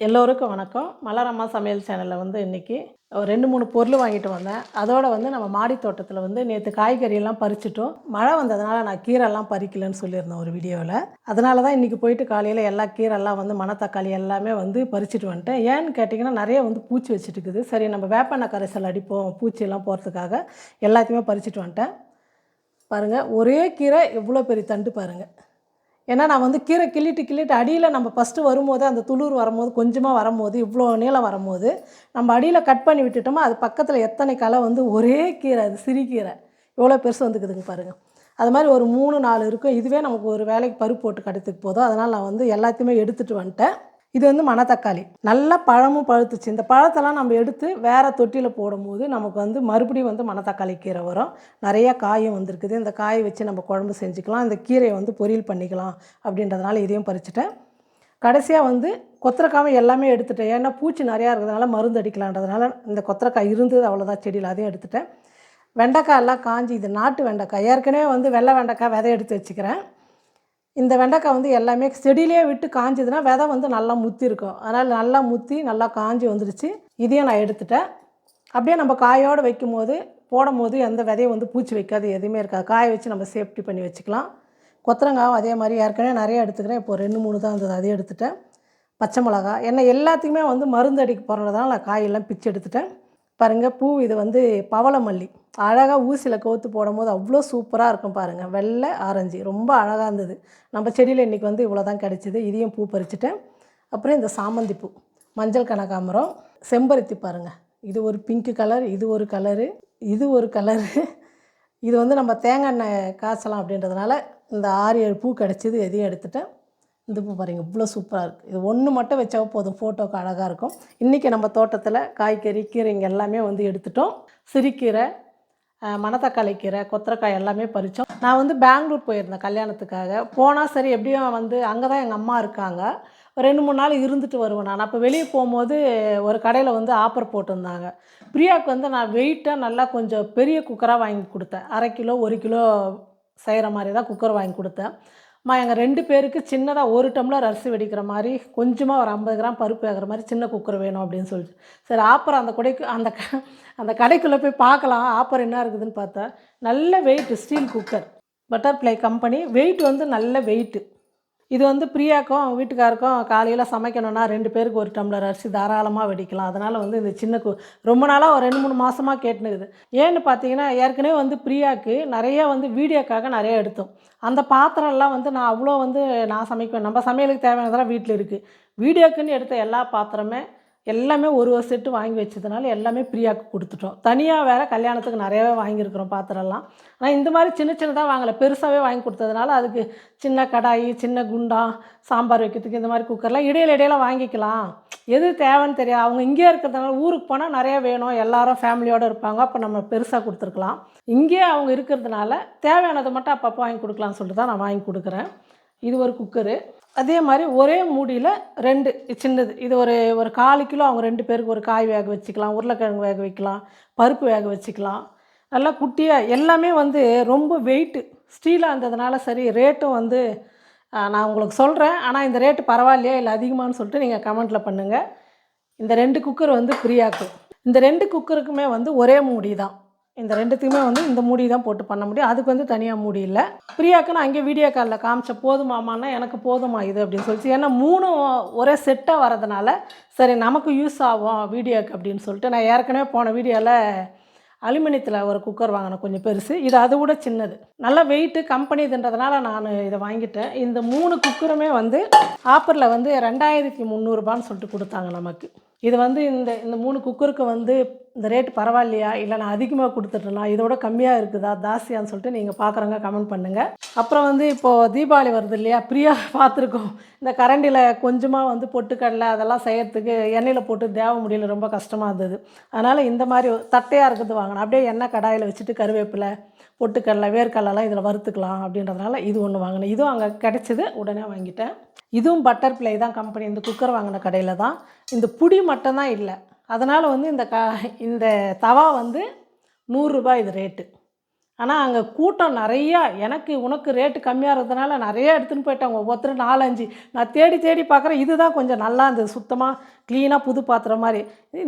எல்லோருக்கும் வணக்கம். மலரம்மா சமையல் சேனலில் இன்றைக்கி ஒரு 2, 3 பொருள் வாங்கிட்டு வந்தேன். அதோடு நம்ம மாடி தோட்டத்தில் நேற்று காய்கறியெல்லாம் பறிச்சிட்டோம். மழை வந்ததுனால நான் கீரைலாம் பறிக்கலன்னு சொல்லியிருந்தேன் ஒரு வீடியோவில். அதனால தான் இன்றைக்கி போயிட்டு காலையில் எல்லா கீரைலாம் மணத்தக்காளி எல்லாமே பறிச்சிட்டு வந்துட்டேன். ஏன்னு கேட்டிங்கன்னா நிறைய பூச்சி வச்சுட்டு இருக்குது. சரி நம்ம வேப்பெண்ணெய் கரைசல் அடிப்போம் பூச்சியெல்லாம் போகிறதுக்காக எல்லாத்தையுமே பறிச்சிட்டு வந்துட்டேன். பாருங்கள், ஒரே கீரை எவ்வளோ பெரிய தண்டு பாருங்கள். ஏன்னா நான் கீரை கிள்ளிட்டு அடியில் நம்ம ஃபஸ்ட்டு வரும்போது அந்த துளிர் வரும்போது கொஞ்சமாக வரும்போது இவ்வளோ நீளம் வரும்போது நம்ம அடியில் கட் பண்ணி விட்டுட்டோமா, அது பக்கத்தில் எத்தனை களை ஒரே கீரை, அது சிறுகீரை எவ்வளோ பெருசு வந்துக்குதுங்க பாருங்கள். அது மாதிரி ஒரு 3-4 இருக்கும். இதுவே நமக்கு ஒரு வேலைக்கு பருப்பு போட்டு கடைத்துக்கு போதும். அதனால் நான் எல்லாத்தையுமே எடுத்துகிட்டு வந்துட்டேன். இது மணத்தக்காளி நல்லா பழமும் பழுத்துச்சு. இந்த பழத்தெல்லாம் நம்ம எடுத்து வேறு தொட்டியில் போடும்போது நமக்கு மறுபடியும் மணத்தக்காளி கீரை வரும். நிறையா காயும் வந்திருக்குது. இந்த காயை வச்சு நம்ம குழம்பு செஞ்சுக்கலாம். இந்த கீரையை பொரியல் பண்ணிக்கலாம் அப்படின்றதுனால இதையும் பறிச்சுட்டேன். கடைசியாக கொத்தரக்காய் எல்லாமே எடுத்துட்டேன். ஏன்னா பூச்சி நிறையா இருக்கிறதுனால மருந்து அடிக்கலான்றதுனால இந்த கொத்தரக்காய் இருந்தது அவ்வளோதான் செடியில், அதையும் எடுத்துட்டேன். வெண்டைக்காய் எல்லாம் காஞ்சி, இது நாட்டு வெண்டைக்காய். ஏற்கனவே வெள்ளை வெண்டைக்காய் விதை எடுத்து வச்சுக்கிறேன். இந்த வெண்டைக்காய் எல்லாமே செடியிலே விட்டு காஞ்சதுன்னா விதை நல்லா முற்றி இருக்கும். அதனால் நல்லா முற்றி நல்லா காஞ்சி வந்துடுச்சு. இதையும் நான் எடுத்துட்டேன். அப்படியே நம்ம காயோடு வைக்கும்போது போடும்போது எந்த விதையும் பூச்சி வைக்காது, எதுவுமே இருக்காது. காய வச்சு நம்ம சேஃப்டி பண்ணி வச்சுக்கலாம். கொத்தரங்காயும் அதே மாதிரி ஏற்கனவே நிறைய எடுத்துக்கிறேன். இப்போ 2-3 தான் இருந்தது, அதையும் எடுத்துட்டேன். பச்சை மிளகா, என்ன எல்லாத்துக்குமே மருந்து அடிக்க போகிறதுனால நான் காயெல்லாம் பிச்சு எடுத்துட்டேன். பாருங்கள், பூ இது பவள மல்லி. அழகாக ஊசியில் கோர்த்து போடும்போது அவ்வளோ சூப்பராக இருக்கும் பாருங்கள். வெள்ளை ஆரஞ்சு ரொம்ப அழகாக இருந்தது. நம்ம செடியில் இன்றைக்கி இவ்வளோ தான் கிடச்சிது. இதையும் பூ பறிச்சுட்டேன். அப்புறம் இந்த சாமந்தி பூ, மஞ்சள் கனகாம்பரம், செம்பருத்தி பாருங்கள். இது ஒரு பிங்க் கலர், இது ஒரு கலரு, இது ஒரு கலரு. இது நம்ம தேங்காய் எண்ணெய் காய்ச்சலாம் அப்படின்றதுனால இந்த 6-7 பூ கிடச்சிது. எதையும் எடுத்துட்டேன். இந்த பூ பாருங்கள் இவ்வளோ சூப்பராக இருக்குது. இது ஒன்று மட்டும் வச்சா போதும், ஃபோட்டோக்கு அழகாக இருக்கும். இன்றைக்கி நம்ம தோட்டத்தில் காய்கறி கீரைங்க எல்லாமே எடுத்துட்டோம். சிறுகீரை, மணத்தக்காளி கீரை, கொத்தரக்காய் எல்லாமே பறித்தோம். நான் பெங்களூர் போயிருந்தேன் கல்யாணத்துக்காக. போனால் சரி எப்படியும் அங்கே தான் எங்கள் அம்மா இருக்காங்க. ஒரு 2-3 நாள் இருந்துட்டு வருவேன் நான். அப்போ வெளியே போகும்போது ஒரு கடையில் ஆஃபர் போட்டிருந்தாங்க. பிரியாவுக்கு நான் வெயிட்டாக நல்லா கொஞ்சம் பெரிய குக்கராக வாங்கி கொடுத்தேன். 1/2 கிலோ 1 கிலோ செய்கிற மாதிரி தான் குக்கர் வாங்கி கொடுத்தேன். எங்கள் 2 பேருக்கு சின்னதாக 1 டம்ளர் அரிசி வடிக்கிற மாதிரி கொஞ்சமாக ஒரு 50 கிராம் பருப்பு வேகிற மாதிரி சின்ன குக்கர் வேணும் அப்படின்னு சொல்லிட்டு, சரி ஆப்பர் அந்த கடைக்குள்ளே போய் பார்க்கலாம் ஆப்பர் என்ன இருக்குதுன்னு பார்த்தா, நல்ல weight steel cooker, butterfly company. Weight நல்ல வெயிட்டு. இது பிரியாக்கும் அவங்க வீட்டுக்காருக்கும் காலையில் சமைக்கணுன்னா 2 பேருக்கு 1 டம்ளர் அரிசி தாராளமாக வடிக்கலாம். அதனால் இந்த சின்ன ரொம்ப நாளாக ஒரு 2-3 மாதமாக கேட்டுனுக்குது. ஏன்னு பார்த்தீங்கன்னா, ஏற்கனவே பிரியாவுக்கு நிறைய வீடியோக்காக நிறைய எடுத்தோம். அந்த பாத்திரம்லாம் நான் அவ்வளோ நான் சமைக்குவேன். நம்ம சமையலுக்கு தேவையானதெல்லாம் வீட்டில் இருக்குது. வீடியோக்குன்னு எடுத்த எல்லா பாத்திரமே எல்லாமே ஒரு செட்டு வாங்கி வச்சதுனால எல்லாமே பிரியாவுக்கு கொடுத்துட்டோம். தனியாக வேறு கல்யாணத்துக்கு நிறையாவே வாங்கியிருக்கிறோம் பாத்திரம்லாம். ஆனால் இந்த மாதிரி சின்ன சின்னதாக வாங்கலை, பெருசாகவே வாங்கி கொடுத்ததுனால அதுக்கு சின்ன கடாய், சின்ன குண்டா, சாம்பார் வைக்கிறதுக்கு இந்த மாதிரி குக்கர்லாம் இடையில வாங்கிக்கலாம். எது தேவைன்னு தெரியாது. அவங்க இங்கேயே இருக்கிறதுனால ஊருக்கு போனால் நிறையா வேணும், எல்லாரும் ஃபேமிலியோடு இருப்பாங்க. அப்போ நம்ம பெருசாக கொடுத்துருக்கலாம். இங்கேயே அவங்க இருக்கிறதுனால தேவையானதை மட்டும் அப்பப்போ வாங்கி கொடுக்கலான்னு சொல்லிட்டு தான் நான் வாங்கி கொடுக்குறேன். இது ஒரு குக்கரு. அதே மாதிரி ஒரே மூடியில் 2 சின்னது. இது ஒரு 1/4 கிலோ அவங்க 2 பேருக்கு ஒரு காய் வேக வச்சுக்கலாம், உருளைக்கிழங்கு வேக வைக்கலாம், பருப்பு வேக வச்சுக்கலாம். நல்லா குட்டியாக எல்லாமே ரொம்ப வெயிட்டு ஸ்டீலாக இருந்ததுனால சரி ரேட்டும் நான் உங்களுக்கு சொல்கிறேன். ஆனால் இந்த ரேட்டு பரவாயில்லையா இல்லை அதிகமானு சொல்லிட்டு நீங்கள் கமெண்ட்டில் பண்ணுங்கள். இந்த 2 குக்கர் பிரியாக்கு. இந்த 2 குக்கருக்குமே ஒரே மூடி தான். இந்த 2த்துக்குமே இந்த மூடி தான் போட்டு பண்ண முடியும். அதுக்கு தனியாக மூடி இல்லை. பிரியாவுக்கு நான் அங்கே வீடியோ காலில் காமிச்ச போதுமாமான்னா எனக்கு போதுமா இது அப்படின்னு சொல்லிச்சு. ஏன்னா 3 ஒரே செட்டாக வரதுனால சரி நமக்கு யூஸ் ஆகும் வீடியோக்கு அப்படின்னு சொல்லிட்டு நான் ஏற்கனவே போன வீடியோவில் அலுமினியத்தில் ஒரு குக்கர் வாங்கினேன் கொஞ்சம் பெருசு. இது அதை விட சின்னது. நல்ல வெயிட்டு கம்பெனி இதுன்றதுனால நான் இதை வாங்கிட்டேன். இந்த 3 குக்கருமே ஆஃபரில் 2300 சொல்லிட்டு கொடுத்தாங்க நமக்கு. இது இந்த 3 குக்கருக்கு இந்த ரேட்டு பரவாயில்லையா இல்லை நான் அதிகமாக கொடுத்துட்டேனா, இதோட கம்மியாக இருக்குதா ஜாஸ்தியான்னு சொல்லிட்டு நீங்கள் பார்க்குறவங்க கமெண்ட் பண்ணுங்கள். அப்புறம் இப்போது தீபாவளி வருது இல்லையா, பிரியா பார்த்துருக்கோம். இந்த கரண்டியில் கொஞ்சமாக பொட்டுக்கடலை அதெல்லாம் செய்கிறதுக்கு எண்ணெயில் போட்டு தேவ முடியல, ரொம்ப கஷ்டமாக இருந்தது. அதனால் இந்த மாதிரி தட்டையாக இருக்கிறது வாங்கினேன். அப்படியே எண்ணெய் கடாயில் வச்சுட்டு கருவேப்பிலை, பொட்டுக்கடலை, வேர்க்கடலைலாம் இதில் வறுத்துக்கலாம் அப்படின்றதுனால இது ஒன்று வாங்கினேன். இதுவும் அங்கே கிடச்சிது, உடனே வாங்கிட்டேன். இதுவும் பட்டர்ஃப்ளை தான் கம்பெனி. இந்த குக்கர் வாங்கின கடையில் தான். இந்த புடி மட்டும்தான் இல்லை. அதனால் இந்த தவா 100 ரூபாய் இது ரேட்டு. ஆனால் அங்கே கூட்டம் நிறையா. எனக்கு உனக்கு ரேட்டு கம்மியாக இருந்ததுனால நிறையா எடுத்துன்னு போயிட்டாங்க. ஒவ்வொருத்தரும் 4, 5. நான் தேடி தேடி பார்க்குறேன். இதுதான் கொஞ்சம் நல்லா இருந்தது. சுத்தமாக க்ளீனாக புது பாத்திரம் மாதிரி.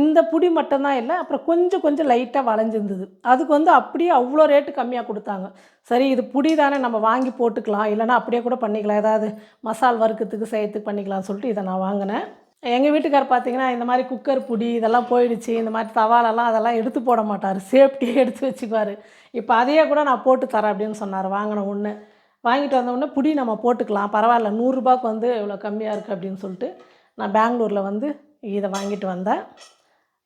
இந்த புடி மட்டும்தான் இல்லை. அப்புறம் கொஞ்சம் கொஞ்சம் லைட்டாக வளைஞ்சிருந்தது. அதுக்கு வந்து அப்படியே அவ்வளோ ரேட்டு கம்மியாக கொடுத்தாங்க. சரி இது புடி தானே, நம்ம வாங்கி போட்டுக்கலாம், இல்லைனா அப்படியே கூட பண்ணிக்கலாம், ஏதாவது மசால் வறுக்கிறதுக்கு செய்யறதுக்கு பண்ணிக்கலாம்னு சொல்லிட்டு இதை நான் வாங்கினேன். எங்கள் வீட்டுக்கார் பார்த்தீங்கன்னா இந்த மாதிரி குக்கர் புடி இதெல்லாம் போயிடுச்சு, இந்த மாதிரி தவாலெல்லாம் அதெல்லாம் எடுத்து போட மாட்டார், சேஃப்டியே எடுத்து வச்சுக்குவார். இப்போ அதையே கூட நான் போட்டு தரேன் அப்படின்னு சொன்னார். வாங்கின ஒன்று வாங்கிட்டு வந்த உடனே புடி நம்ம போட்டுக்கலாம், பரவாயில்ல, 100 ரூபாய்க்கு வந்து இவ்வளோ கம்மியாக இருக்குது அப்படின்னு சொல்லிட்டு நான் பெங்களூரில் வந்து இதை வாங்கிட்டு வந்தேன்.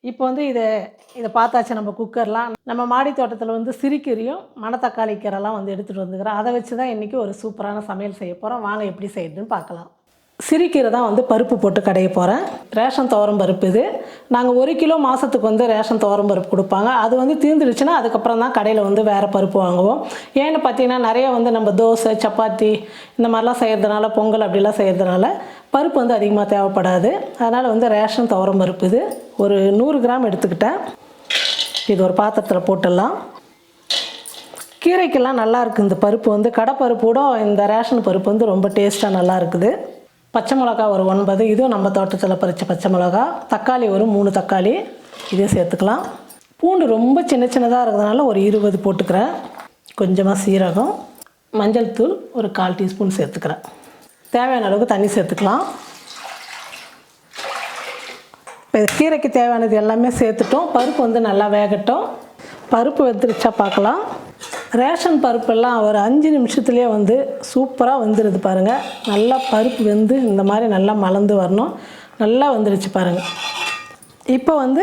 இப்போ வந்து இதை பார்த்தாச்சு. நம்ம குக்கர்லாம் நம்ம மாடி தோட்டத்தில் வந்து சிறுகீரையும் மணத்தக்காளி கீரைலாம் வந்து எடுத்துகிட்டு வந்துக்கிறேன். அதை வச்சு தான் இன்றைக்கி ஒரு சூப்பரான சமையல் செய்ய போகிறோம். வாங்க எப்படி செய்யுதுன்னு பார்க்கலாம். சிறுகீரை தான் வந்து பருப்பு போட்டு கடைய போகிறேன். ரேஷன் துவரம் பருப்பு இது. நாங்கள் 1 கிலோ மாதத்துக்கு வந்து ரேஷன் துவரம் பருப்பு கொடுப்பாங்க. அது வந்து தீர்ந்துடுச்சுன்னா அதுக்கப்புறம் தான் கடையில் வந்து வேறு பருப்பு வாங்குவோம். ஏன்னு பார்த்தீங்கன்னா நிறைய வந்து நம்ம தோசை சப்பாத்தி இந்த மாதிரிலாம் செய்கிறதுனால, பொங்கல் அப்படிலாம் செய்கிறதுனால பருப்பு வந்து அதிகமாக தேவைப்படாது. அதனால் வந்து ரேஷன் துவரம் பருப்பு இது ஒரு 100 கிராம் எடுத்துக்கிட்டேன். இது ஒரு பாத்திரத்தில் போட்டுடலாம். கீரைக்கெல்லாம் நல்லா இருக்குது இந்த பருப்பு வந்து. கடை பருப்போட இந்த ரேஷன் பருப்பு வந்து ரொம்ப டேஸ்ட்டாக நல்லா இருக்குது. பச்சை மிளகா ஒரு 9, இதுவும் நம்ம தோட்டத்தில் பறித்த பச்சை மிளகா. தக்காளி ஒரு 3 தக்காளி, இதே சேர்த்துக்கலாம். பூண்டு ரொம்ப சின்ன சின்னதாக இருக்கிறதுனால ஒரு 20 போட்டுக்கிறேன். கொஞ்சமாக சீரகம், மஞ்சள் தூள் ஒரு 1/4 டீஸ்பூன் சேர்த்துக்கிறேன். தேவையான அளவுக்கு தண்ணி சேர்த்துக்கலாம். இப்போ கீரைக்கு தேவையானது எல்லாமே சேர்த்துட்டோம். பருப்பு வந்து நல்லா வேகட்டும். பருப்பு வெந்துருச்சா பார்க்கலாம். ரேஷன் பருப்பெல்லாம் ஒரு 5 நிமிஷத்துலேயே வந்து சூப்பராக வந்துடுது பாருங்கள். நல்லா பருப்பு வெந்து இந்த மாதிரி நல்லா மலர்ந்து வரணும். நல்லா வந்துடுச்சு பாருங்கள். இப்போ வந்து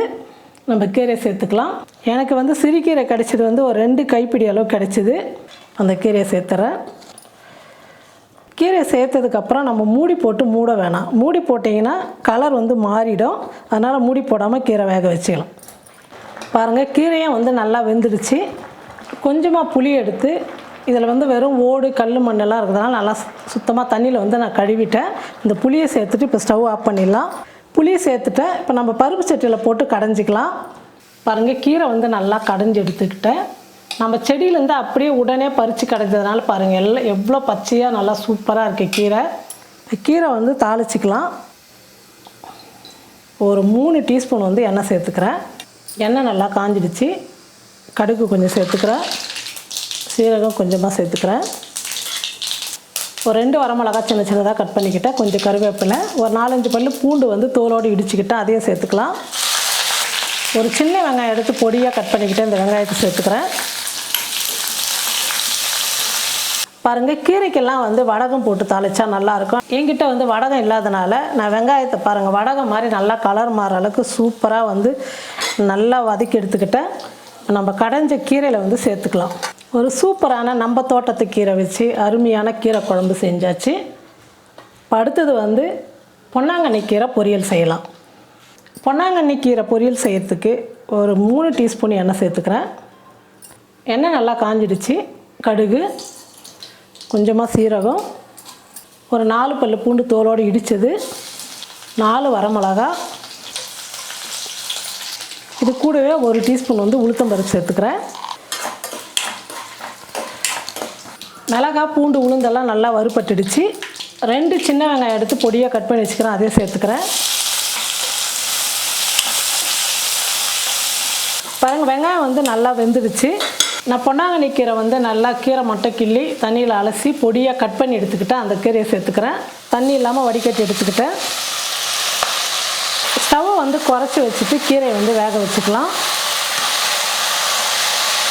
நம்ம கீரை சேர்த்துக்கலாம். எனக்கு வந்து சிறுகீரை கிடச்சிது வந்து ஒரு 2 கைப்பிடி அளவு கிடச்சிது. அந்த கீரையை சேர்த்துறேன். கீரை சேர்த்ததுக்கப்புறம் நம்ம மூடி போட்டு மூட வேணாம். மூடி போட்டிங்கன்னா கலர் வந்து மாறிடும். அதனால் மூடி போடாமல் கீரை வேக வச்சுக்கலாம். பாருங்கள், கீரையும் வந்து நல்லா வெந்துடுச்சு. கொஞ்சமாக புளி எடுத்து இதில் வந்து வெறும் ஓடு கல் மண்ணெல்லாம் இருக்கிறதுனால நல்லா சுத்தமாக தண்ணியில் வந்து நான் கழுவிட்டேன். இந்த புளியை சேர்த்துட்டு இப்போ ஸ்டவ் ஆஃப் பண்ணிடலாம். புளியை சேர்த்துட்டேன். இப்போ நம்ம பருப்பு சட்டியில் போட்டு கடைஞ்சிக்கலாம். பாருங்கள், கீரை வந்து நல்லா கடைஞ்சி எடுத்துக்கிட்டேன். நம்ம செடியிலேருந்து அப்படியே உடனே பறித்து கடைஞ்சதுனால பாருங்கள் எல்லாம் எவ்வளோ பச்சையாக நல்லா சூப்பராக இருக்குது கீரை. கீரை வந்து தாளிச்சிக்கலாம். ஒரு 3 டீஸ்பூன் வந்து எண்ணெய் சேர்த்துக்கிறேன். எண்ணெய் நல்லா காஞ்சிடுச்சு. கடுகு கொஞ்சம் சேர்த்துக்கிறேன். சீரகம் கொஞ்சமாக சேர்த்துக்கிறேன். ஒரு 2 வரமிளகா சின்ன சின்னதாக கட் பண்ணிக்கிட்டேன். கொஞ்சம் கருவேப்பிலை, ஒரு 4-5 பல்லு பூண்டு வந்து தோலோடு இடிச்சுக்கிட்டேன், அதையும் சேர்த்துக்கலாம். ஒரு சின்ன வெங்காயம் எடுத்து பொடியாக கட் பண்ணிக்கிட்டேன். இந்த வெங்காயத்தை சேர்த்துக்கிறேன். பாருங்கள், கீரைக்கெல்லாம் வந்து வடகம் போட்டு தாளித்தா நல்லாயிருக்கும். என்கிட்ட வந்து வடகம் இல்லாதனால நான் வெங்காயத்தை பாருங்கள் வடகம் மாதிரி நல்லா கலர் மாற அளவுக்கு சூப்பராக வந்து நல்லா வதக்கி எடுத்துக்கிட்டேன். நம்ம கடைஞ்ச கீரையில் வந்து சேர்த்துக்கலாம். ஒரு சூப்பரான நம்ம தோட்டத்து கீரை வச்சு அருமையான கீரை குழம்பு செஞ்சாச்சு. இப்போ அடுத்தது வந்து பொன்னாங்கண்ணி கீரை பொரியல் செய்யலாம். பொன்னாங்கண்ணி கீரை பொரியல் செய்யறதுக்கு ஒரு 3 டீஸ்பூன் எண்ணெய் சேர்த்துக்கிறேன். எண்ணெய் நல்லா காஞ்சிடுச்சு. கடுகு, கொஞ்சமாக சீரகம், ஒரு 4 பல்லு பூண்டு தோலோடு இடித்தது, 4 வரமிளகா, இது கூடவே 1 டீஸ்பூன் வந்து உளுத்தம்பருப்பு சேர்த்துக்கிறேன். மிளகா பூண்டு உளுந்தெல்லாம் நல்லா வறுபட்டுடுச்சு. 2 சின்ன வெங்காயம் எடுத்து பொடியாக கட் பண்ணி வச்சுக்கிறேன், அதே சேர்த்துக்கிறேன். பாருங்கள், வெங்காயம் வந்து நல்லா வெந்துடுச்சு. நான் பொன்னாங்கண்ணி கீரை வந்து நல்லா கீரை மட்டும் கிள்ளி தண்ணியில் அலசி பொடியாக கட் பண்ணி எடுத்துக்கிட்டேன். அந்த கீரையை சேர்த்துக்கிறேன். தண்ணி இல்லாமல் வடிகட்டி எடுத்துக்கிட்டேன். ஸ்டவ்வை வந்து குறைச்சி வச்சுட்டு கீரையை வந்து வேக வச்சுக்கலாம்.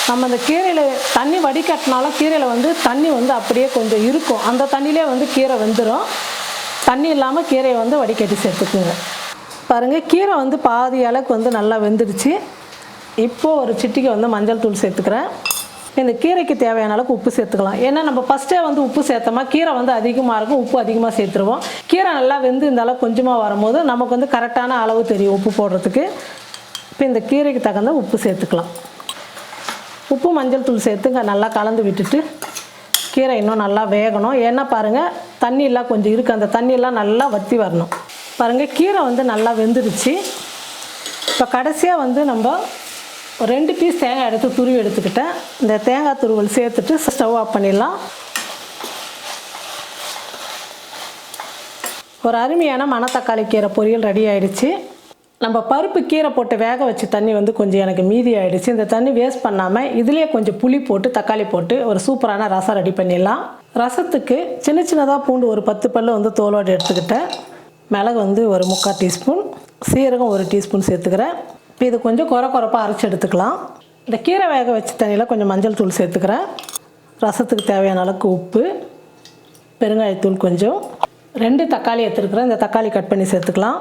நம்ம அந்த கீரையில் தண்ணி வடிகட்டினாலும் கீரையில் வந்து தண்ணி வந்து அப்படியே கொஞ்சம் இருக்கும். அந்த தண்ணியிலே வந்து கீரை வெந்துடும். தண்ணி இல்லாமல் கீரையை வந்து வடிகட்டி சேர்த்துக்குங்க. பாருங்கள், கீரை வந்து பாதி அளவுக்கு வந்து நல்லா வெந்துடுச்சு. இப்போது ஒரு சிட்டிகை வந்து மஞ்சள் தூள் சேர்த்துக்கிறேன். இந்த கீரைக்கு தேவையான அளவுக்கு உப்பு சேர்த்துக்கலாம். ஏன்னா நம்ம ஃபஸ்ட்டே வந்து உப்பு சேர்த்தோமா கீரை வந்து அதிகமாக இருக்கும், உப்பு அதிகமாக சேர்த்துருவோம். கீரை நல்லா வெந்து இந்த அளவு கொஞ்சமாக வரும்போது நமக்கு வந்து கரெக்டான அளவு தெரியும் உப்பு போடுறதுக்கு. இப்போ இந்த கீரைக்கு தகுந்த உப்பு சேர்த்துக்கலாம். உப்பு மஞ்சள் தூள் சேர்த்துங்க நல்லா கலந்து விட்டுட்டு கீரை இன்னும் நல்லா வேகணும். ஏன்னா பாருங்கள், தண்ணியெல்லாம் கொஞ்சம் இருக்குது, அந்த தண்ணியெல்லாம் நல்லா வற்றி வரணும். பாருங்கள், கீரை வந்து நல்லா வெந்துடுச்சு. இப்போ கடைசியாக வந்து நம்ம ஒரு 2 பீஸ் தேங்காய் எடுத்து துருவி எடுத்துக்கிட்டேன். இந்த தேங்காய் துருவல் சேர்த்துட்டு ஸ்டவ் ஆஃப் பண்ணிடலாம். ஒரு அருமையான மணத்தக்காளி கீரை பொரியல் ரெடி ஆகிடுச்சு. நம்ம பருப்பு கீரை போட்டு வேக வச்ச தண்ணி வந்து கொஞ்சம் எனக்கு மீதி ஆகிடுச்சு. இந்த தண்ணி வேஸ்ட் பண்ணாமல் இதிலே கொஞ்சம் புளி போட்டு தக்காளி போட்டு ஒரு சூப்பரான ரசம் ரெடி பண்ணிடலாம். ரசத்துக்கு சின்ன சின்னதாக பூண்டு ஒரு 10 பல் வந்து தோலோடு எடுத்துக்கிட்டேன். மிளகு வந்து ஒரு 3/4 டீஸ்பூன், சீரகம் 1 டீஸ்பூன் சேர்த்துக்கிறேன். இப்போ இது கொஞ்சம் குறப்பாக அரைச்சி எடுத்துக்கலாம். இந்த கீரை வேக வச்ச தண்ணியில் கொஞ்சம் மஞ்சள் தூள் சேர்த்துக்கிறேன். ரசத்துக்கு தேவையான அளவுக்கு உப்பு, பெருங்காயத்தூள் கொஞ்சம், 2 தக்காளி எடுத்துருக்குறேன். இந்த தக்காளி கட் பண்ணி சேர்த்துக்கலாம்.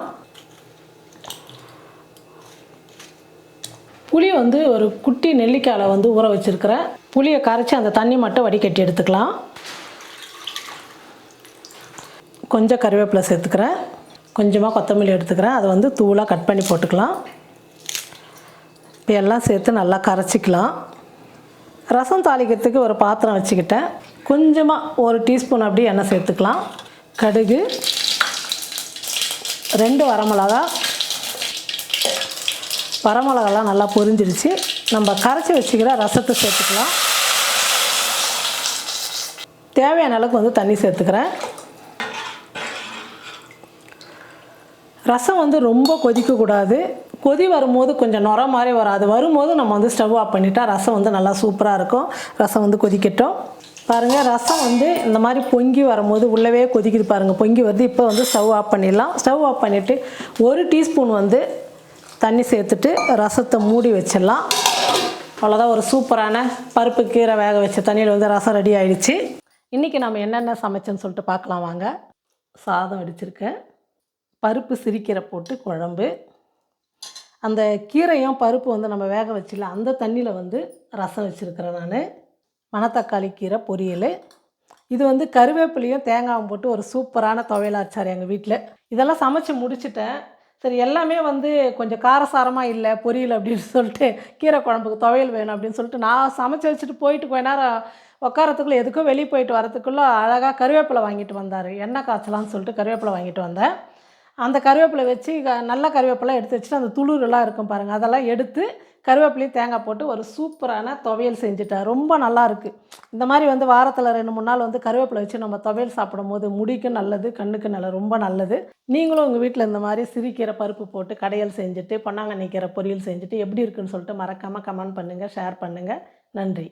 புளி வந்து ஒரு குட்டி நெல்லிக்காயில் வந்து ஊற வச்சுருக்கிறேன். புளியை கரைச்சி அந்த தண்ணி மட்டும் வடிகட்டி எடுத்துக்கலாம். கொஞ்சம் கருவேப்பிலை சேர்த்துக்கிறேன். கொஞ்சமாக கொத்தமல்லி எடுத்துக்கிறேன். அதை வந்து தூளாக கட் பண்ணி போட்டுக்கலாம். இப்போ எல்லாம் சேர்த்து நல்லா கரைச்சிக்கலாம். ரசம் தாளிக்கிறதுக்கு ஒரு பாத்திரம் வச்சுக்கிட்டேன். கொஞ்சமாக 1 டீஸ்பூன் அப்படி எண்ணெய் சேர்த்துக்கலாம். கடுகு, 2 வரமிளகாலாம் நல்லா பொரிஞ்சிருச்சு. நம்ம கரைச்சி வச்சுக்கிற ரசத்தை சேர்த்துக்கலாம். தேவையான அளவுக்கு வந்து தண்ணி சேர்த்துக்கிறேன். ரசம் வந்து ரொம்ப கொதிக்கக்கூடாது. கொதி வரும்போது கொஞ்சம் நுர மாதிரி வரும். அது வரும்போது நம்ம வந்து ஸ்டவ் ஆஃப் பண்ணிட்டா ரசம் வந்து நல்லா சூப்பராக இருக்கும். ரசம் வந்து கொதிக்கட்டும். பாருங்கள், ரசம் வந்து இந்த மாதிரி பொங்கி வரும்போது உள்ளவே கொதிக்குது பாருங்கள், பொங்கி வருது. இப்போ வந்து ஸ்டவ் ஆஃப் பண்ணிடலாம். ஸ்டவ் ஆஃப் பண்ணிவிட்டு 1 டீஸ்பூன் வந்து தண்ணி சேர்த்துட்டு ரசத்தை மூடி வச்சிடலாம். அவ்வளோதான், ஒரு சூப்பரான பருப்பு கீரை வேக வச்ச தண்ணியில் வந்து ரசம் ரெடி ஆகிடுச்சு. இன்றைக்கி நம்ம என்னென்ன சமைச்சோன்னு சொல்லிட்டு பார்க்கலாம் வாங்க. சாதம் வடிச்சிருக்கேன், பருப்பு சிறுகீரை போட்டு குழம்பு, அந்த கீரையும் பருப்பு வந்து நம்ம வேக வச்சிடல அந்த தண்ணியில் வந்து ரசம் வச்சுருக்கிறேன் நான். மணத்தக்காளி கீரை பொரியல், இது வந்து கருவேப்பிலையும் தேங்காயும் போட்டு ஒரு சூப்பரான துவையல் அரைச்சார் எங்கள் வீட்டில். இதெல்லாம் சமைச்சு முடிச்சுட்டேன். சரி, எல்லாமே வந்து கொஞ்சம் காரசாரமாக இல்லை பொரியல் அப்படின்னு சொல்லிட்டு கீரை குழம்புக்கு துவையல் வேணும் அப்படின்னு சொல்லிட்டு நான் சமைச்சு வச்சுட்டு போயிட்டு கொஞ்ச நேரம் உட்காரத்துக்குள்ளே எதுக்கும் வெளியே போயிட்டு வரத்துக்குள்ளே அழகாக கருவேப்பிலை வாங்கிட்டு வந்தார். எண்ணெய் காய்ச்சலான்னு சொல்லிட்டு கருவேப்பிலை வாங்கிட்டு வந்தேன். அந்த கருவேப்பிலை வச்சு நல்ல கருவேப்பிலை எடுத்து வச்சுட்டு அந்த துளுரெல்லாம் இருக்கும் பாருங்கள், அதெல்லாம் எடுத்து கருவேப்பிலையும் தேங்காய் போட்டு ஒரு சூப்பரான துவையல் செஞ்சுட்டேன். ரொம்ப நல்லாயிருக்கு. இந்த மாதிரி வந்து வாரத்தில் 2-3 நாள் வந்து கருவேப்பிலை வச்சு நம்ம துவையல் சாப்பிடும்போது முடிக்கும் நல்லது, கண்ணுக்கு நல்லது, ரொம்ப நல்லது. நீங்களும் உங்கள் வீட்டில் இந்த மாதிரி சிறுகீரை பருப்பு போட்டு கடையல் செஞ்சுட்டு பொன்னாங்கண்ணி கீரை பொரியல் செஞ்சுட்டு எப்படி இருக்குன்னு சொல்லிட்டு மறக்காமல் கமெண்ட் பண்ணுங்கள், ஷேர் பண்ணுங்கள். நன்றி.